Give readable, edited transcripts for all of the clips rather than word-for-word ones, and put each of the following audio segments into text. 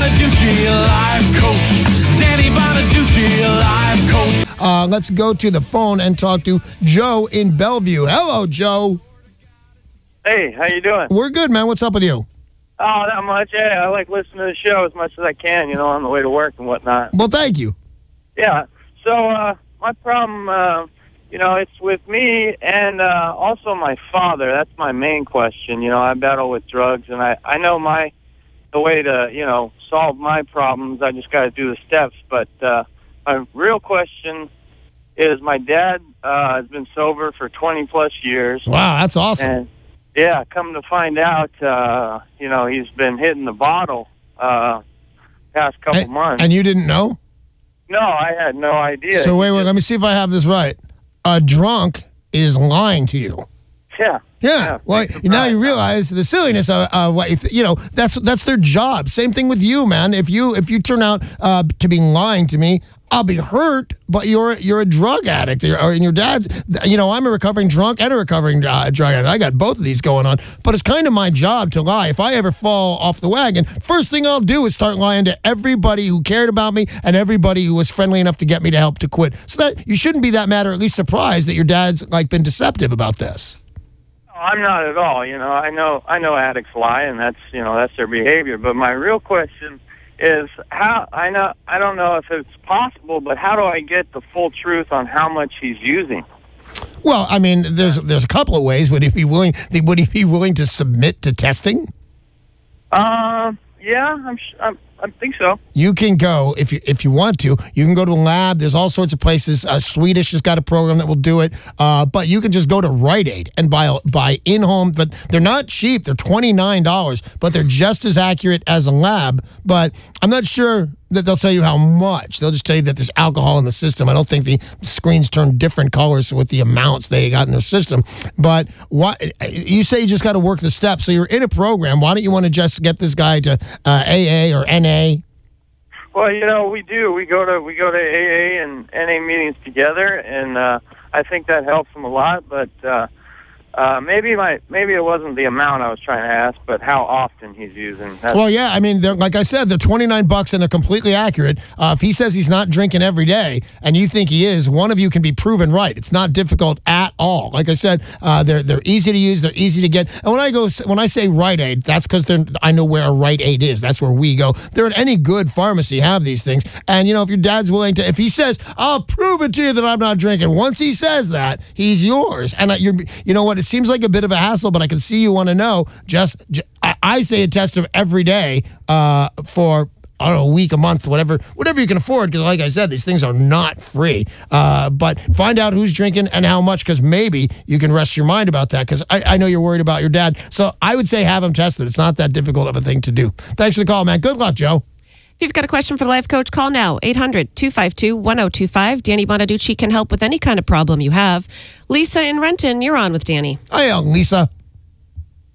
Bonaduce, life coach. Danny Bonaduce, life coach. Let's go to the phone and talk to Joe in Bellevue. Hello, Joe. Hey, how you doing? We're good, man. What's up with you? Oh, not much. Hey, I like listening to the show as much as I can, on the way to work and whatnot. Well, thank you. Yeah. So, my problem, it's with me and also my father. That's my main question. I battle with drugs, and I know the way to, solve my problems. I just got to do the steps. But my real question is my dad has been sober for 20-plus years. Wow, that's awesome. And, yeah, come to find out, he's been hitting the bottle past couple months. And you didn't know? No, I had no idea. So wait, let me see if I have this right. A drunk is lying to you. Yeah. Yeah. Well, now you realize the silliness of that's their job. Same thing with you, man. If you turn out to be lying to me, I'll be hurt, but you're a drug addict. And your dad's, I'm a recovering drunk and a recovering drug addict. I got both of these going on, but it's kind of my job to lie. If I ever fall off the wagon, first thing I'll do is start lying to everybody who cared about me and everybody who was friendly enough to get me to help to quit. So that you shouldn't be that mad or at least surprised that your dad's been deceptive about this. I'm not at all. I know addicts lie, and that's their behavior. But my real question is how I don't know if it's possible, but how do I get the full truth on how much he's using? Well, I mean, there's a couple of ways. Would he be willing to submit to testing? Yeah, I think so. You can go if you want to. You can go to a lab. There's all sorts of places. Swedish has got a program that will do it. But you can just go to Rite Aid and buy in-home. But they're not cheap. They're $29, but they're just as accurate as a lab. But I'm not sure that they'll tell you how much. They'll just tell you that there's alcohol in the system. I don't think the screens turn different colors with the amounts they got in their system. But you say you just got to work the steps. So you're in a program. Why don't you want to just get this guy to AA or NA? Well, we do. We go to AA and NA meetings together, and I think that helps him a lot. But maybe it wasn't the amount I was trying to ask, but how often he's using. Well, yeah, I mean, like I said, they're $29 and they're completely accurate. If he says he's not drinking every day and you think he is, one of you can be proven right. It's not difficult at all. Like I said, they're easy to use, they're easy to get. And when I say Rite Aid, that's because I know where a Rite Aid is. That's where we go. They're at any good pharmacy have these things. And if your dad's willing to, if he says, I'll prove it to you that I'm not drinking. Once he says that, he's yours. And you know what? It seems like a bit of a hassle, but I can see you want to know. I say a test of every day for a week, a month, whatever you can afford. Because like I said, these things are not free. But find out who's drinking and how much, because maybe you can rest your mind about that. Because I know you're worried about your dad. So I would say have him tested. It's not that difficult of a thing to do. Thanks for the call, man. Good luck, Joe. If you've got a question for the life coach, call now, 800-252-1025. Danny Bonaduce can help with any kind of problem you have. Lisa in Renton, you're on with Danny. Hi, Lisa.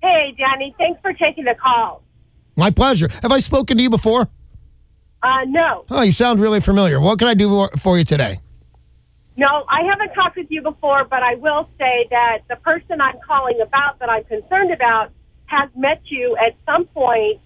Hey, Danny. Thanks for taking the call. My pleasure. Have I spoken to you before? No. Oh, you sound really familiar. What can I do for you today? No, I haven't talked with you before, but I will say that the person I'm calling about that I'm concerned about has met you at some point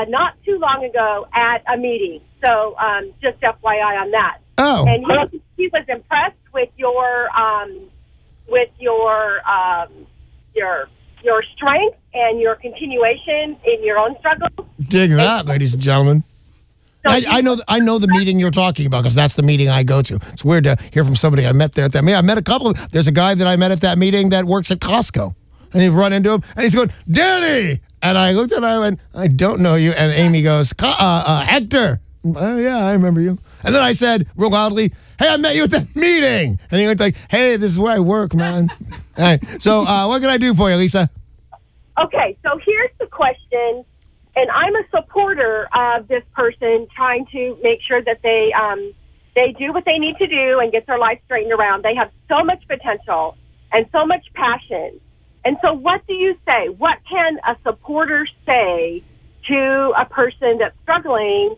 not too long ago at a meeting. So just FYI on that. Oh. And he was impressed with your strength and your continuation in your own struggle. Dig that, ladies and gentlemen. So I know the meeting you're talking about because that's the meeting I go to. It's weird to hear from somebody I met there at that meeting. I met a couple. There's a guy that I met at that meeting that works at Costco. And you run into him, and he's going, Danny! And I looked at him, and I went, I don't know you. And Amy goes, Hector. Oh, yeah, I remember you. And then I said, real loudly, hey, I met you at that meeting. And he went like, hey, this is where I work, man. All right, so what can I do for you, Lisa? Okay, so here's the question. And I'm a supporter of this person trying to make sure that they do what they need to do and get their life straightened around. They have so much potential and so much passion. And so what do you say? What can a supporter say to a person that's struggling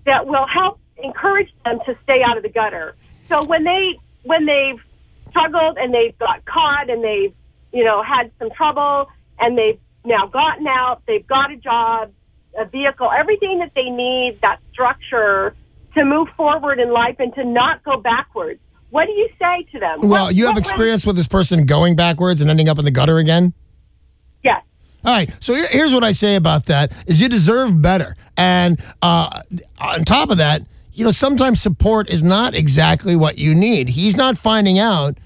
that will help encourage them to stay out of the gutter? So when they've struggled and they've got caught and they've, had some trouble and they've now gotten out, they've got a job, a vehicle, everything that they need, that structure to move forward in life and to not go backwards. What do you say to them? Well, you have experience with this person going backwards and ending up in the gutter again? Yes. All right, so here's what I say about that, is you deserve better. And on top of that, sometimes support is not exactly what you need. He's not finding out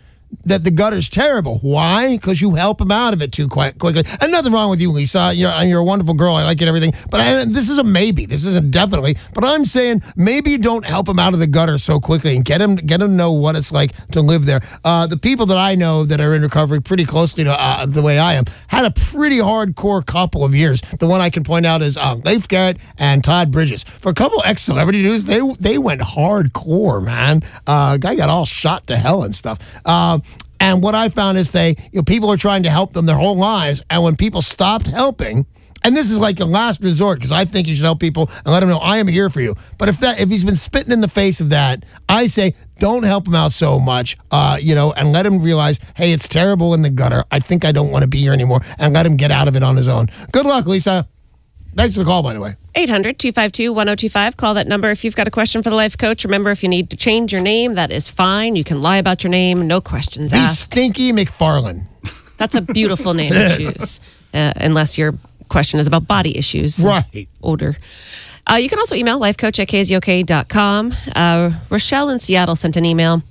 that the gutter's terrible. Why? Because you help him out of it too quickly. And nothing wrong with you, Lisa. You're a wonderful girl. I like it, everything. But this is a maybe. This isn't definitely. But I'm saying maybe you don't help him out of the gutter so quickly and get him to know what it's like to live there. The people that I know that are in recovery pretty closely to the way I am had a pretty hardcore couple of years. The one I can point out is Leif Garrett and Todd Bridges. For a couple ex-celebrity dudes, they went hardcore, man. Guy got all shot to hell and stuff. And what I found is people are trying to help them their whole lives, and when people stopped helping, and this is like a last resort, because I think you should help people and let them know I am here for you. But if he's been spitting in the face of that, I say don't help him out so much, and let him realize, hey, it's terrible in the gutter. I think I don't want to be here anymore, and let him get out of it on his own. Good luck, Lisa. Thanks for the call, by the way. 800-252-1025. Call that number if you've got a question for the life coach. Remember, if you need to change your name, that is fine. You can lie about your name. No questions asked. Stinky McFarlane. That's a beautiful name to choose, unless your question is about body issues. Right. Odor. You can also email lifecoach@KZOK.com. Rochelle in Seattle sent an email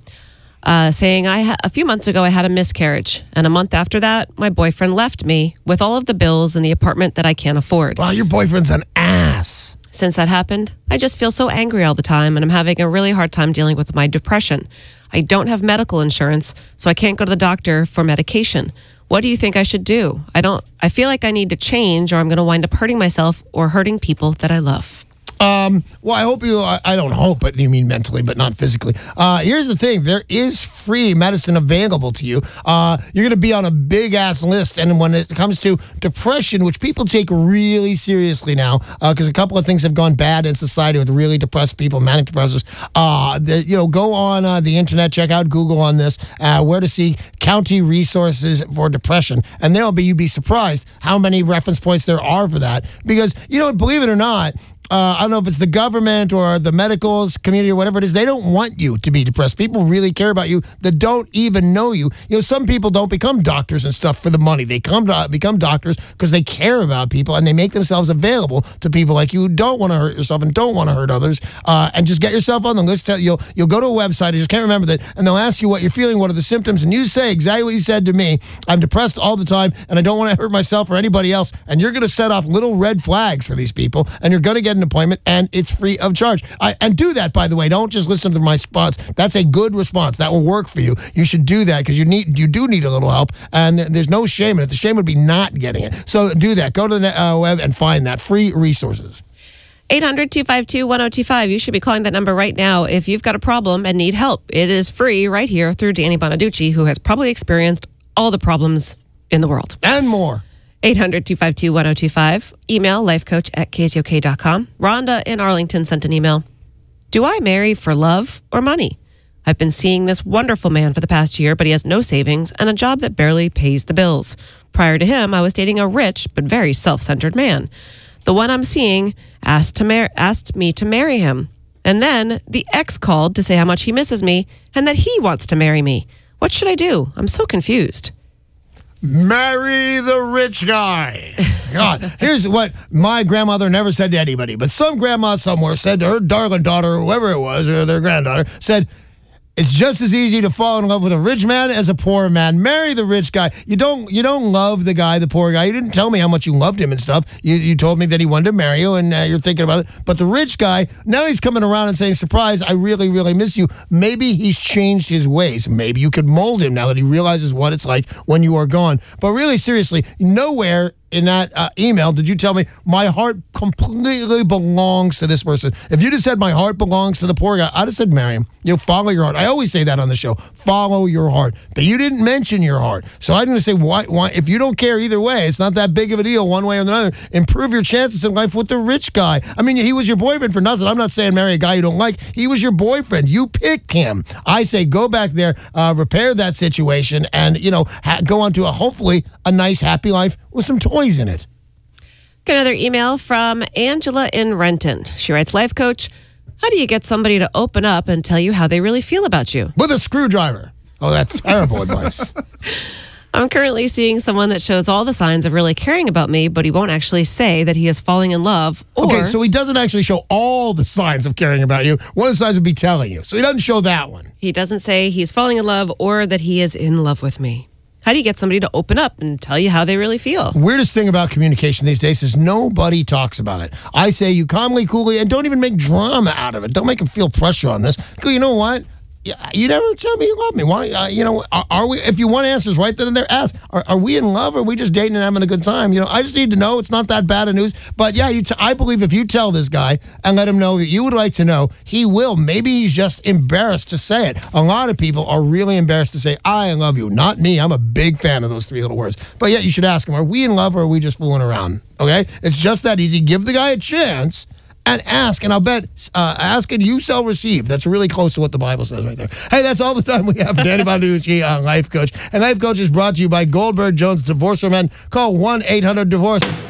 saying, a few months ago I had a miscarriage, and a month after that, my boyfriend left me with all of the bills in the apartment that I can't afford. Wow, your boyfriend's an ass. Since that happened, I just feel so angry all the time, and I'm having a really hard time dealing with my depression. I don't have medical insurance, so I can't go to the doctor for medication. What do you think I should do? I feel like I need to change, or I'm going to wind up hurting myself or hurting people that I love. Well, I hope I don't hope, but you mean mentally, but not physically. Here's the thing. There is free medicine available to you. You're going to be on a big-ass list, and when it comes to depression, which people take really seriously now, because a couple of things have gone bad in society with really depressed people, manic depressors, go on the internet, check out Google on this, where to see county resources for depression, and you'd be surprised how many reference points there are for that, because, believe it or not, I don't know if it's the government or the medical community or whatever it is, they don't want you to be depressed. People really care about you that don't even know you. Some people don't become doctors and stuff for the money. They become doctors because they care about people, and they make themselves available to people like you who don't want to hurt yourself and don't want to hurt others. And just get yourself on the list. You'll go to a website, I just can't remember that, and they'll ask you what you're feeling, what are the symptoms, and you say exactly what you said to me. I'm depressed all the time, and I don't want to hurt myself or anybody else. And you're going to set off little red flags for these people, and you're going to get an appointment, and it's free of charge. And do that, by the way. Don't just listen to my spots. That's a good response. That will work for you. You should do that because you do need a little help, and there's no shame in it. The shame would be not getting it. So do that. Go to the web and find that. Free resources. 800-252-1025. You should be calling that number right now if you've got a problem and need help. It is free right here through Danny Bonaduce, who has probably experienced all the problems in the world. And more. 800-252-1025. Email lifecoach@KZOK.com. Rhonda in Arlington sent an email. Do I marry for love or money? I've been seeing this wonderful man for the past year, but he has no savings and a job that barely pays the bills. Prior to him, I was dating a rich but very self-centered man. The one I'm seeing asked me to marry him. And then the ex called to say how much he misses me and that he wants to marry me. What should I do? I'm so confused. Marry the rich guy. God, here's what my grandmother never said to anybody, but some grandma somewhere said to her darling daughter, or whoever it was, or their granddaughter, said, it's just as easy to fall in love with a rich man as a poor man. Marry the rich guy. You don't love the guy, the poor guy. You didn't tell me how much you loved him and stuff. You told me that he wanted to marry you, and you're thinking about it. But the rich guy, now he's coming around and saying, surprise, I really, really miss you. Maybe he's changed his ways. Maybe you could mold him now that he realizes what it's like when you are gone. But really, seriously, nowhere in that email did you tell me my heart completely belongs to this person. If you just said my heart belongs to the poor guy, I'd have said marry him. Follow your heart. I always say that on the show. Follow your heart. But you didn't mention your heart. So I'm going to say, why? If you don't care either way, it's not that big of a deal one way or another. Improve your chances in life with the rich guy. I mean, he was your boyfriend for nothing. I'm not saying marry a guy you don't like. He was your boyfriend. You picked him. I say go back there, repair that situation, and, go on to hopefully a nice, happy life with some toys in it. Got another email from Angela in Renton. She writes, Life Coach, how do you get somebody to open up and tell you how they really feel about you? With a screwdriver. Oh, that's terrible advice. I'm currently seeing someone that shows all the signs of really caring about me, but he won't actually say that he is falling in love. Okay, so he doesn't actually show all the signs of caring about you. One of the signs would be telling you. So he doesn't show that one. He doesn't say he's falling in love or that he is in love with me. How do you get somebody to open up and tell you how they really feel? Weirdest thing about communication these days is nobody talks about it. I say you calmly, coolly, and don't even make drama out of it. Don't make him feel pressure on this. Go, you know what? You never tell me you love me. Why? Are we? If you want answers right then and there, ask. Are we in love? Or are we just dating and having a good time? I just need to know. It's not that bad of news. But yeah, I believe if you tell this guy and let him know that you would like to know, he will. Maybe he's just embarrassed to say it. A lot of people are really embarrassed to say, I love you. Not me. I'm a big fan of those 3 little words. But yeah, you should ask him, are we in love or are we just fooling around? Okay? It's just that easy. Give the guy a chance. And ask, and I'll bet ask and you shall receive. That's really close to what the Bible says right there. Hey, that's all the time we have for Danny Bonaduce on Life Coach. And Life Coach is brought to you by Goldberg Jones Divorce for Men. Call 1-800-DIVORCE.